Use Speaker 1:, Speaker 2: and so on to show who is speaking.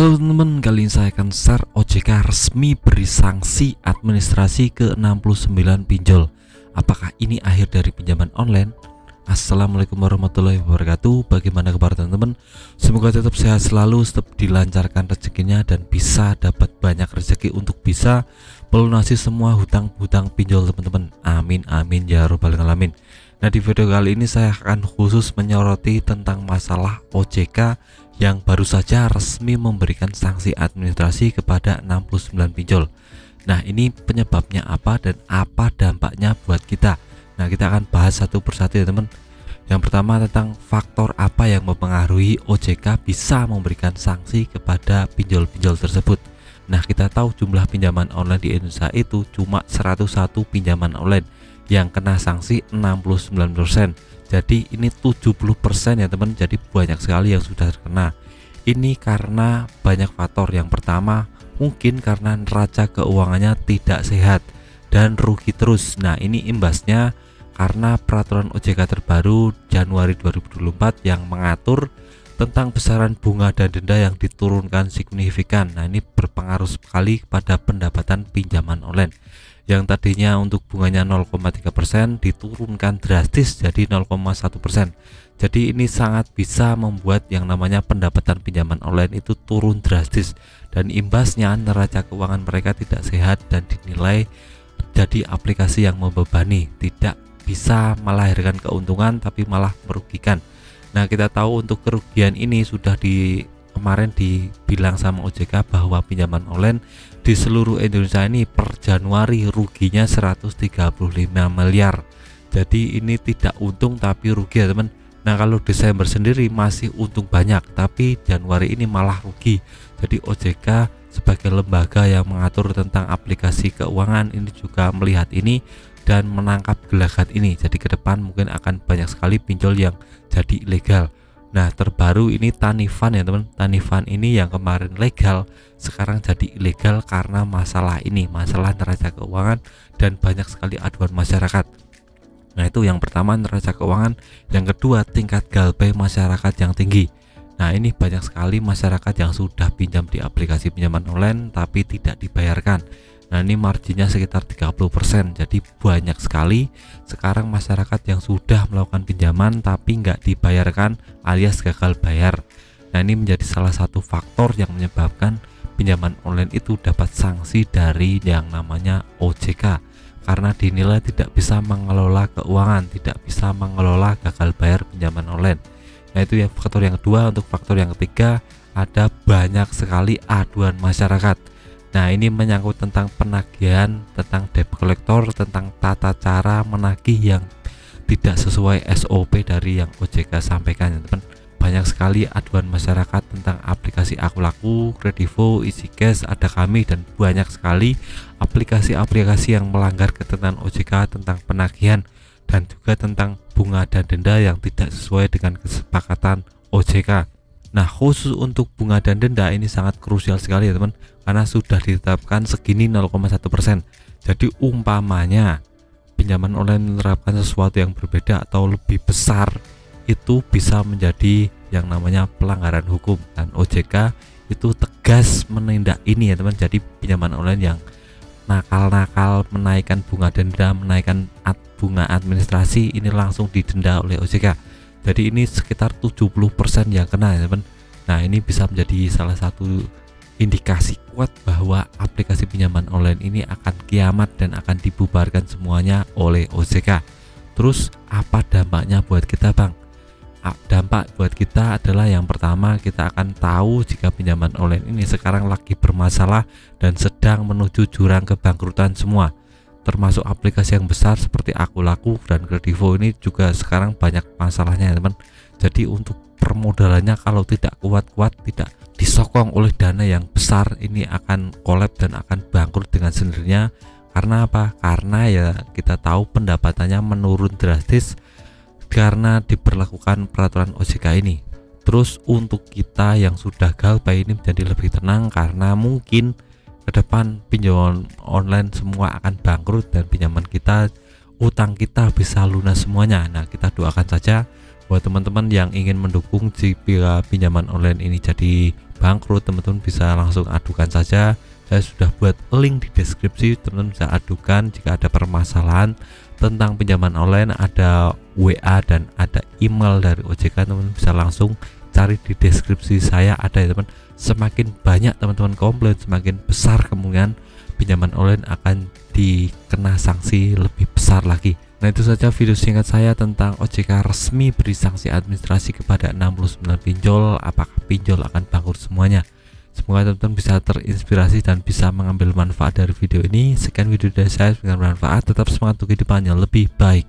Speaker 1: Halo teman-teman, kali ini saya akan share OJK resmi beri sanksi administrasi ke 69 pinjol. Apakah ini akhir dari pinjaman online? Assalamualaikum warahmatullahi wabarakatuh. Bagaimana kabar teman-teman? Semoga tetap sehat selalu, tetap dilancarkan rezekinya, dan bisa dapat banyak rezeki untuk bisa melunasi semua hutang-hutang pinjol teman-teman. Amin amin ya robbal alamin. Nah, di video kali ini saya akan khusus menyoroti tentang masalah OJK yang baru saja resmi memberikan sanksi administrasi kepada 69 pinjol. Nah, ini penyebabnya apa dan apa dampaknya buat kita. Nah, kita akan bahas satu persatu ya teman. Yang pertama tentang faktor apa yang mempengaruhi OJK bisa memberikan sanksi kepada pinjol-pinjol tersebut. Nah, kita tahu jumlah pinjaman online di Indonesia itu cuma 101 pinjaman online yang kena sanksi 69%. Jadi ini 70% ya teman, jadi banyak sekali yang sudah terkena. Ini karena banyak faktor. Yang pertama mungkin karena neraca keuangannya tidak sehat dan rugi terus. Nah, ini imbasnya karena peraturan OJK terbaru Januari 2024 yang mengatur tentang besaran bunga dan denda yang diturunkan signifikan. Nah, ini berpengaruh sekali pada pendapatan pinjaman online. Yang tadinya untuk bunganya 0,3% diturunkan drastis jadi 0,1%. Jadi ini sangat bisa membuat yang namanya pendapatan pinjaman online itu turun drastis, dan imbasnya neraca keuangan mereka tidak sehat dan dinilai jadi aplikasi yang membebani, tidak bisa melahirkan keuntungan tapi malah merugikan. Nah, kita tahu untuk kerugian ini sudah kemarin dibilang sama OJK bahwa pinjaman online di seluruh Indonesia ini per Januari ruginya 135 miliar. Jadi ini tidak untung tapi rugi ya teman. Nah, kalau Desember sendiri masih untung banyak, tapi Januari ini malah rugi. Jadi OJK sebagai lembaga yang mengatur tentang aplikasi keuangan ini juga melihat ini dan menangkap gelagat ini. Jadi ke depan mungkin akan banyak sekali pinjol yang jadi ilegal. Nah, terbaru ini Tanifan ya teman. Tanifan ini yang kemarin legal sekarang jadi ilegal karena masalah ini, masalah neraca keuangan dan banyak sekali aduan masyarakat. Nah, itu yang pertama neraca keuangan. Yang kedua tingkat galbay masyarakat yang tinggi. Nah, ini banyak sekali masyarakat yang sudah pinjam di aplikasi pinjaman online tapi tidak dibayarkan. Nah, ini marginnya sekitar 30%. Jadi banyak sekali sekarang masyarakat yang sudah melakukan pinjaman tapi nggak dibayarkan alias gagal bayar. Nah, ini menjadi salah satu faktor yang menyebabkan pinjaman online itu dapat sanksi dari yang namanya OJK karena dinilai tidak bisa mengelola keuangan, tidak bisa mengelola gagal bayar pinjaman online. Nah, itu ya faktor yang kedua. Untuk faktor yang ketiga ada banyak sekali aduan masyarakat. Nah, ini menyangkut tentang penagihan, tentang debt collector, tentang tata cara menagih yang tidak sesuai SOP dari yang OJK sampaikan ya teman. Banyak sekali aduan masyarakat tentang aplikasi Aku Laku, Kredivo, EasyCash, Ada Kami, dan banyak sekali aplikasi-aplikasi yang melanggar ketentuan OJK tentang penagihan dan juga tentang bunga dan denda yang tidak sesuai dengan kesepakatan OJK. Nah, khusus untuk bunga dan denda ini sangat krusial sekali ya teman, karena sudah ditetapkan segini 0,1%. Jadi umpamanya pinjaman online menerapkan sesuatu yang berbeda atau lebih besar, itu bisa menjadi yang namanya pelanggaran hukum, dan OJK itu tegas menindak ini ya teman. Jadi pinjaman online yang nakal-nakal menaikkan bunga denda, menaikkan bunga administrasi ini langsung didenda oleh OJK. Jadi ini sekitar 70% yang kena ya teman. Nah, ini bisa menjadi salah satu indikasi kuat bahwa aplikasi pinjaman online ini akan kiamat dan akan dibubarkan semuanya oleh OJK. Terus apa dampaknya buat kita bang? Dampak buat kita adalah yang pertama, kita akan tahu jika pinjaman online ini sekarang lagi bermasalah dan sedang menuju jurang kebangkrutan semua, termasuk aplikasi yang besar seperti Aku Laku dan Kredivo ini juga sekarang banyak masalahnya ya teman. Jadi untuk permodalannya kalau tidak kuat-kuat, tidak disokong oleh dana yang besar, ini akan kolab dan akan bangkrut dengan sendirinya. Karena apa? Karena ya kita tahu pendapatannya menurun drastis karena diberlakukan peraturan OJK ini. Terus untuk kita yang sudah galbay ini menjadi lebih tenang karena mungkin ke depan pinjaman online semua akan bangkrut dan pinjaman kita, utang kita bisa lunas semuanya. Nah, kita doakan saja buat teman-teman yang ingin mendukung jika pinjaman online ini jadi bangkrut, teman-teman bisa langsung adukan saja. Saya sudah buat link di deskripsi, teman-teman bisa adukan jika ada permasalahan tentang pinjaman online. Ada WA dan ada email dari OJK, teman-teman bisa langsung cari di deskripsi saya ada ya teman. Semakin banyak teman-teman komplain, semakin besar kemungkinan pinjaman online akan dikena sanksi lebih besar lagi. Nah, itu saja video singkat saya tentang OJK resmi beri sanksi administrasi kepada 69 pinjol. Apakah pinjol akan bangkrut semuanya? Semoga teman-teman bisa terinspirasi dan bisa mengambil manfaat dari video ini. Sekian video dari saya, dengan bermanfaat. Tetap semangat untuk kehidupan yang lebih baik.